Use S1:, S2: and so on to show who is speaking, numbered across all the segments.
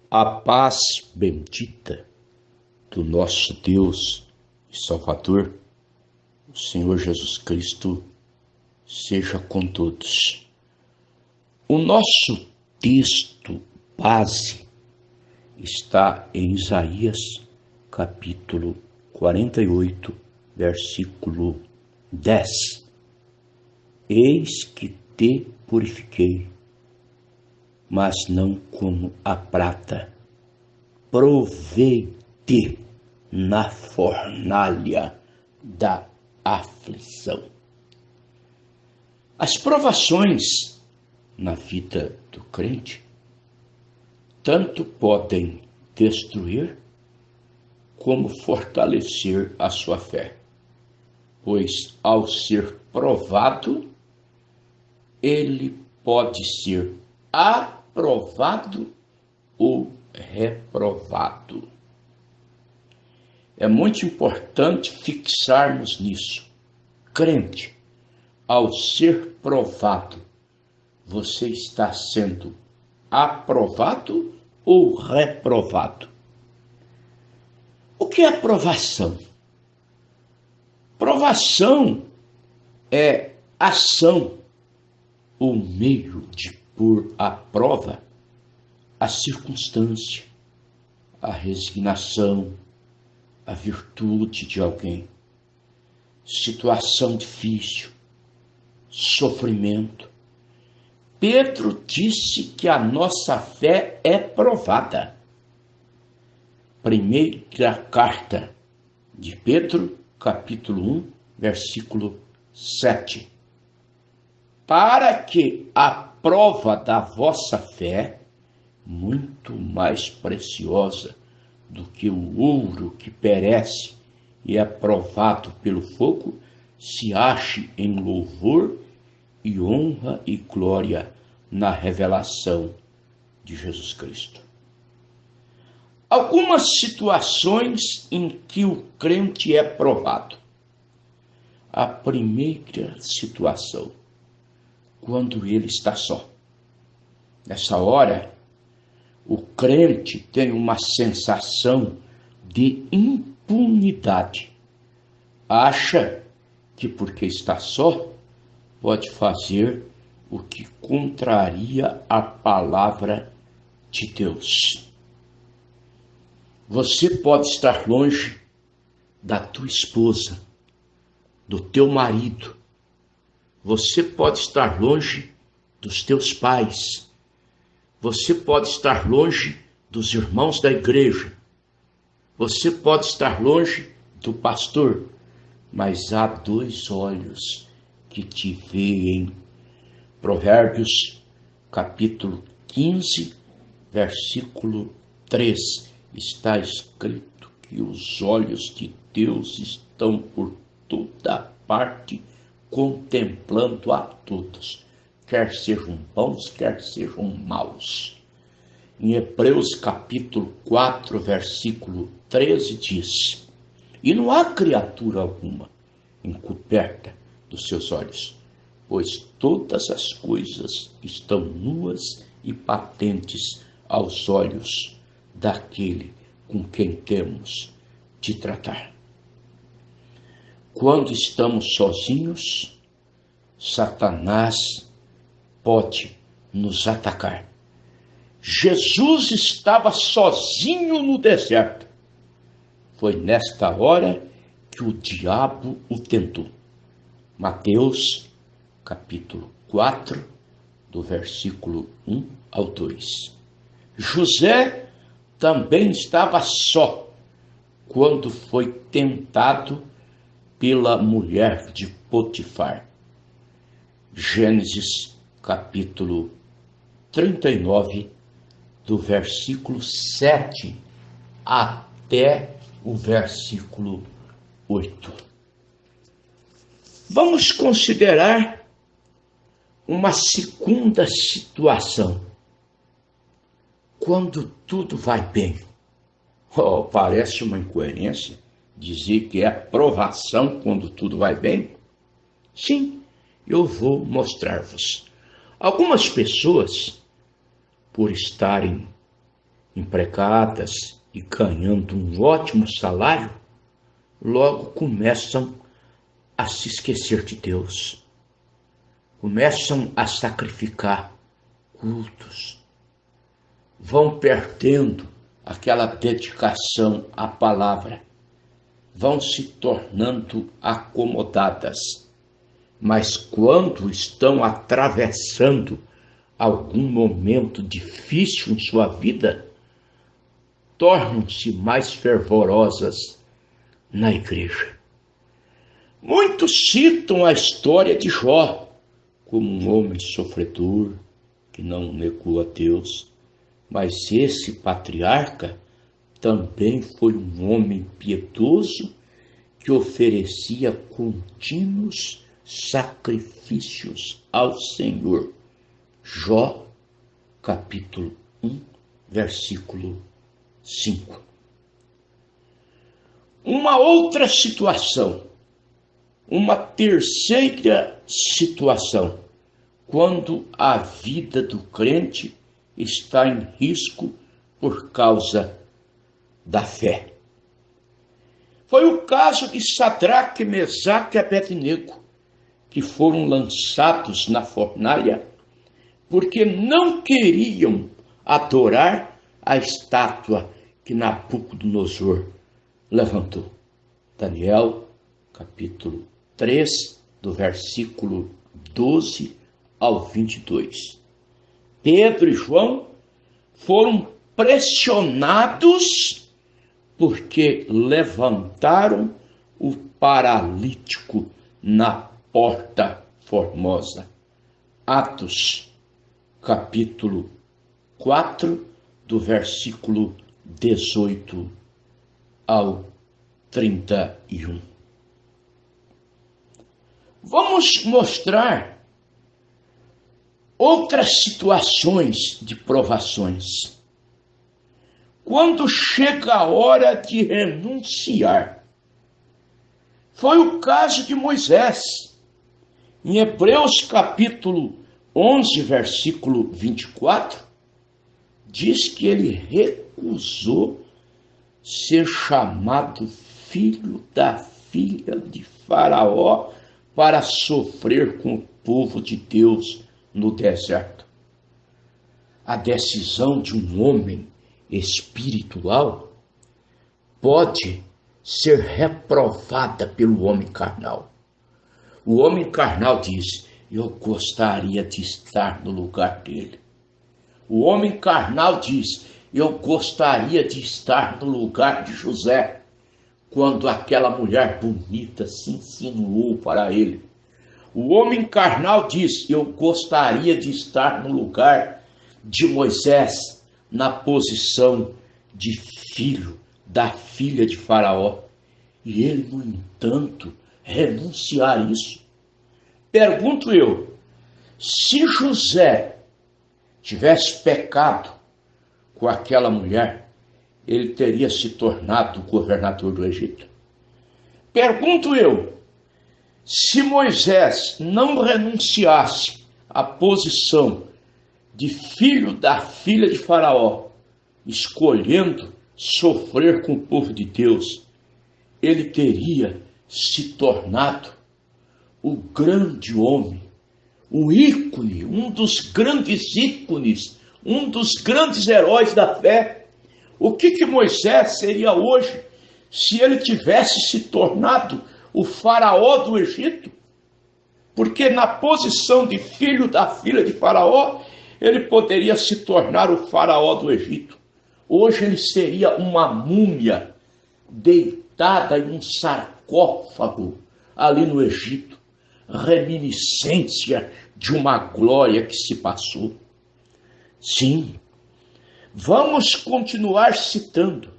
S1: A paz bendita do nosso Deus e Salvador, o Senhor Jesus Cristo, seja com todos. O nosso texto base está em Isaías, capítulo 48, versículo 10. Eis que te purifiquei, mas não como a prata, provei-te na fornalha da aflição. As provações na vida do crente tanto podem destruir como fortalecer a sua fé, pois ao ser provado, ele pode ser aprovado ou reprovado. É muito importante fixarmos nisso. Crente, ao ser provado, você está sendo aprovado ou reprovado? O que é provação? Provação é ação, o meio de pôr à prova a circunstância, a resignação, a virtude de alguém, situação difícil, sofrimento. Pedro disse que a nossa fé é provada. Primeira carta de Pedro, capítulo 1, versículo 7. Para que a prova da vossa fé, muito mais preciosa do que o ouro que perece e é provado pelo fogo, se ache em louvor e honra e glória na revelação de Jesus Cristo. Algumas situações em que o crente é provado. A primeira situação, quando ele está só. Nessa hora, o crente tem uma sensação de impunidade. Acha que porque está só, pode fazer o que contraria a palavra de Deus. Você pode estar longe da tua esposa, do teu marido. Você pode estar longe dos teus pais. Você pode estar longe dos irmãos da igreja. Você pode estar longe do pastor. Mas há dois olhos que te veem. Provérbios, capítulo 15, versículo 3. Está escrito que os olhos de Deus estão por toda parte, contemplando a todos, quer sejam bons, quer sejam maus. Em Hebreus capítulo 4, versículo 13 diz: e não há criatura alguma encoberta dos seus olhos, pois todas as coisas estão nuas e patentes aos olhos daquele com quem temos de tratar. Quando estamos sozinhos, Satanás pode nos atacar. Jesus estava sozinho no deserto. Foi nesta hora que o diabo o tentou. Mateus, capítulo 4, do versículo 1 ao 2. José também estava só quando foi tentado pela mulher de Potifar. Gênesis, capítulo 39, do versículo 7 até o versículo 8. Vamos considerar uma segunda situação. Quando tudo vai bem. Parece uma incoerência dizer que é provação quando tudo vai bem? Sim, eu vou mostrar-vos. Algumas pessoas, por estarem empregadas e ganhando um ótimo salário, logo começam a se esquecer de Deus. Começam a sacrificar cultos. Vão perdendo aquela dedicação à palavra. Vão se tornando acomodadas. Mas quando estão atravessando algum momento difícil em sua vida, tornam-se mais fervorosas na igreja. Muitos citam a história de Jó como um homem sofredor que não negou a Deus, mas esse patriarca também foi um homem piedoso que oferecia contínuos sacrifícios ao Senhor. Jó, capítulo 1, versículo 5. Uma outra situação, uma terceira situação, quando a vida do crente está em risco por causa da fé. Foi o caso de Sadraque, Mesaque e Abednego, que foram lançados na fornalha porque não queriam adorar a estátua que Nabucodonosor levantou. Daniel, capítulo 3, do versículo 12 ao 22. Pedro e João foram pressionados porque levantaram o paralítico na porta formosa. Atos, capítulo 4, do versículo 18 ao 31. Vamos mostrar outras situações de provações. Quando chega a hora de renunciar. Foi o caso de Moisés. Em Hebreus capítulo 11, versículo 24, diz que ele recusou ser chamado filho da filha de Faraó para sofrer com o povo de Deus no deserto. A decisão de um homem espiritual pode ser reprovada pelo homem carnal. O homem carnal diz: eu gostaria de estar no lugar dele. O homem carnal diz: eu gostaria de estar no lugar de José, quando aquela mulher bonita se insinuou para ele. O homem carnal diz: eu gostaria de estar no lugar de Moisés, na posição de filho da filha de Faraó. E ele, no entanto, renunciar isso. Pergunto eu, se José tivesse pecado com aquela mulher, ele teria se tornado governador do Egito? Pergunto eu, se Moisés não renunciasse à posição de filho da filha de Faraó, escolhendo sofrer com o povo de Deus, ele teria se tornado o grande homem, o ícone, um dos grandes ícones, um dos grandes heróis da fé. O que Moisés seria hoje se ele tivesse se tornado o faraó do Egito? Porque na posição de filho da filha de Faraó, ele poderia se tornar o faraó do Egito. Hoje ele seria uma múmia deitada em um sarcófago ali no Egito, reminiscência de uma glória que se passou. Sim, vamos continuar citando.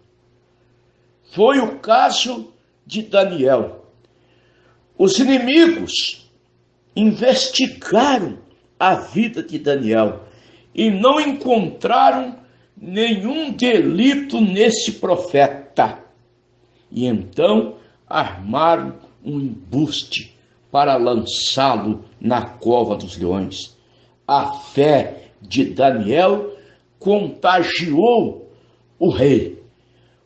S1: Foi o caso de Daniel. Os inimigos investigaram a vida de Daniel e não encontraram nenhum delito nesse profeta. E então armaram um embuste para lançá-lo na cova dos leões. A fé de Daniel contagiou o rei.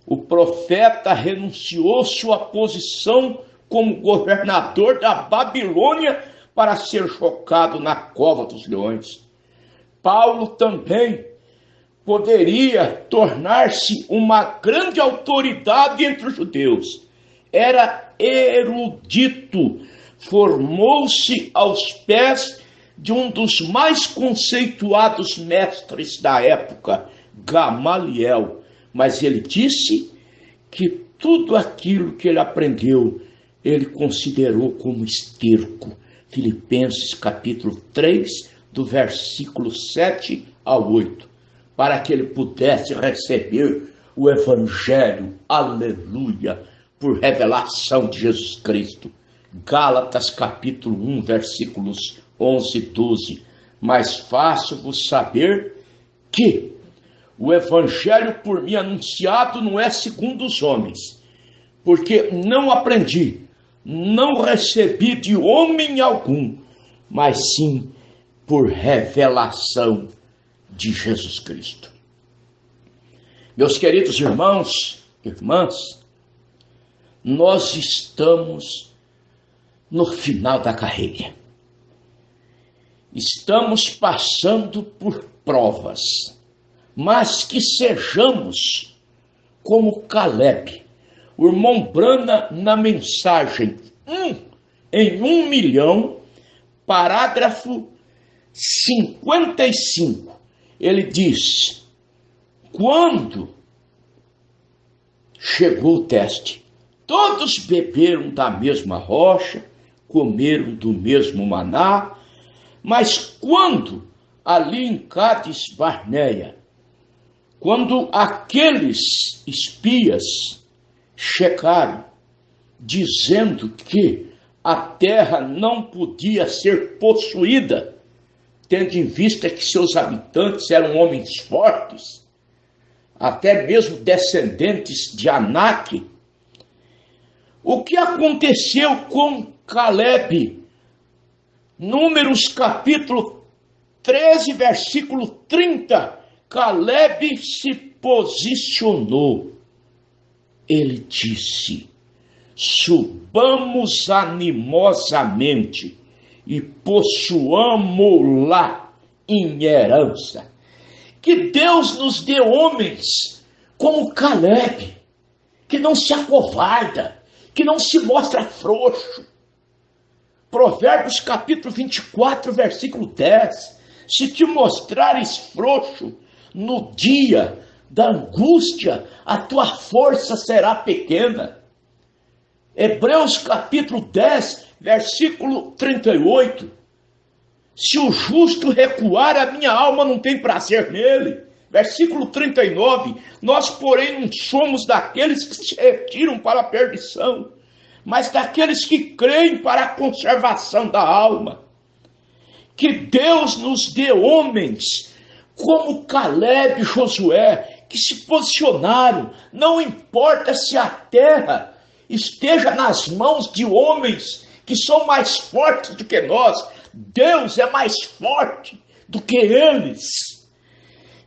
S1: O profeta renunciou sua posição como governador da Babilônia para ser jogado na cova dos leões. Paulo também poderia tornar-se uma grande autoridade entre os judeus. Era erudito, formou-se aos pés de um dos mais conceituados mestres da época, Gamaliel. Mas ele disse que tudo aquilo que ele aprendeu, ele considerou como esterco. Filipenses capítulo 3, do versículo 7 ao 8, para que ele pudesse receber o Evangelho, aleluia, por revelação de Jesus Cristo. Gálatas capítulo 1, versículos 11 e 12. Mas faço-vos saber que o Evangelho por mim anunciado não é segundo os homens, porque não aprendi, não recebi de homem algum, mas sim por revelação de Jesus Cristo. Meus queridos irmãos, irmãs, nós estamos no final da carreira. Estamos passando por provas, mas que sejamos como Caleb. O irmão Brana, na mensagem 1 em 1 milhão, parágrafo 55, ele diz: quando chegou o teste, todos beberam da mesma rocha, comeram do mesmo maná, mas quando ali em Cádiz Barneia, quando aqueles espias chegaram, dizendo que a terra não podia ser possuída, tendo em vista que seus habitantes eram homens fortes, até mesmo descendentes de Anak, o que aconteceu com Caleb? Números capítulo 13, versículo 30, Caleb se posicionou. Ele disse: subamos animosamente e possuamo-la em herança. Que Deus nos dê homens como Caleb, que não se acovarda, que não se mostra frouxo. Provérbios capítulo 24, versículo 10. Se te mostrares frouxo no dia da angústia, a tua força será pequena. Hebreus capítulo 10, versículo 38. Se o justo recuar, a minha alma não tem prazer nele. Versículo 39. Nós, porém, não somos daqueles que se retiram para a perdição, mas daqueles que creem para a conservação da alma. Que Deus nos dê homens como Caleb e Josué, que se posicionaram, não importa se a terra esteja nas mãos de homens que são mais fortes do que nós, Deus é mais forte do que eles.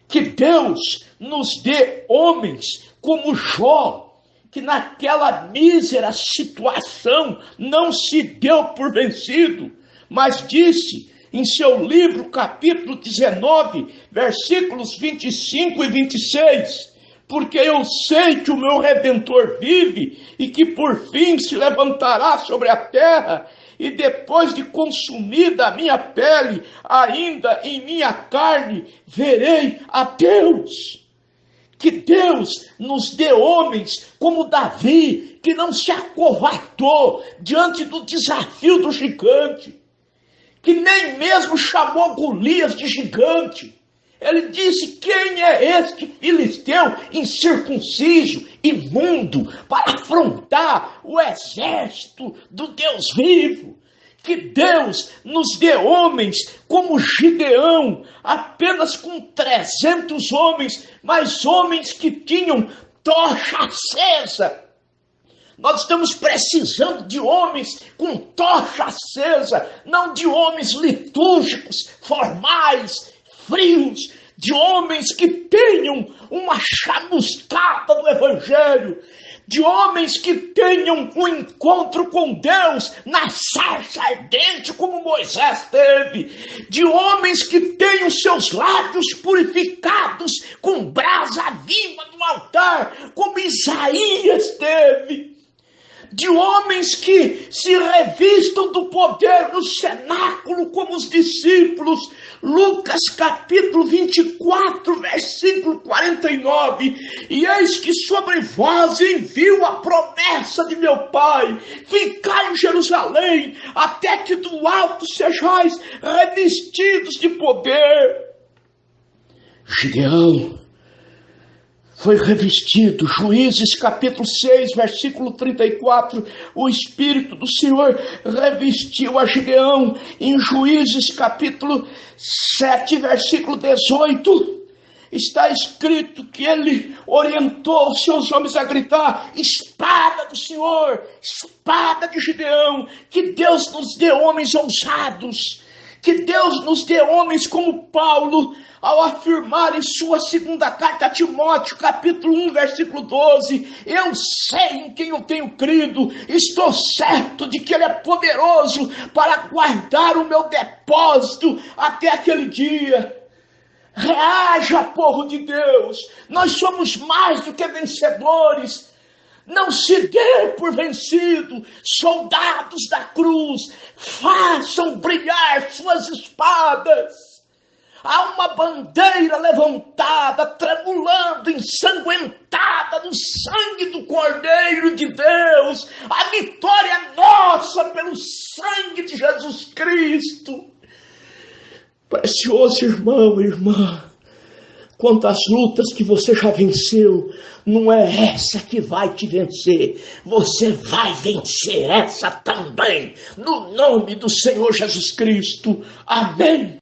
S1: Que Deus nos dê homens como Jó, que naquela mísera situação não se deu por vencido, mas disse em seu livro, capítulo 19, versículos 25 e 26, porque eu sei que o meu Redentor vive e que por fim se levantará sobre a terra, e depois de consumida a minha pele, ainda em minha carne, verei a Deus. Que Deus nos dê homens como Davi, que não se acovardou diante do desafio do gigante, que nem mesmo chamou Golias de gigante. Ele disse: quem é este filisteu incircunciso, imundo, para afrontar o exército do Deus vivo? Que Deus nos dê homens como Gideão, apenas com 300 homens, mas homens que tinham tocha acesa. Nós estamos precisando de homens com tocha acesa, não de homens litúrgicos, formais, frios, de homens que tenham uma chamuscada do Evangelho, de homens que tenham um encontro com Deus na sarça ardente como Moisés teve, de homens que tenham seus lábios purificados com brasa viva do altar, como Isaías teve, de homens que se revistam do poder no cenáculo como os discípulos. Lucas capítulo 24, versículo 49. E eis que sobre vós envio a promessa de meu Pai. Ficai em Jerusalém, até que do alto sejais revestidos de poder. Gideão foi revestido. Juízes capítulo 6, versículo 34, o Espírito do Senhor revestiu a Gideão. Em Juízes capítulo 7, versículo 18, está escrito que ele orientou os seus homens a gritar: espada do Senhor, espada de Gideão. Que Deus nos dê homens ousados, que Deus nos dê homens como Paulo, ao afirmar em sua segunda carta a Timóteo, capítulo 1, versículo 12, eu sei em quem eu tenho crido, estou certo de que ele é poderoso para guardar o meu depósito até aquele dia. Reaja, povo de Deus, nós somos mais do que vencedores. Não se dê por vencido, soldados da cruz, façam brilhar suas espadas. Há uma bandeira levantada, tremulando, ensanguentada no sangue do Cordeiro de Deus. A vitória é nossa pelo sangue de Jesus Cristo. Precioso irmão e irmã, quantas lutas que você já venceu, não é essa que vai te vencer. Você vai vencer essa também, no nome do Senhor Jesus Cristo. Amém.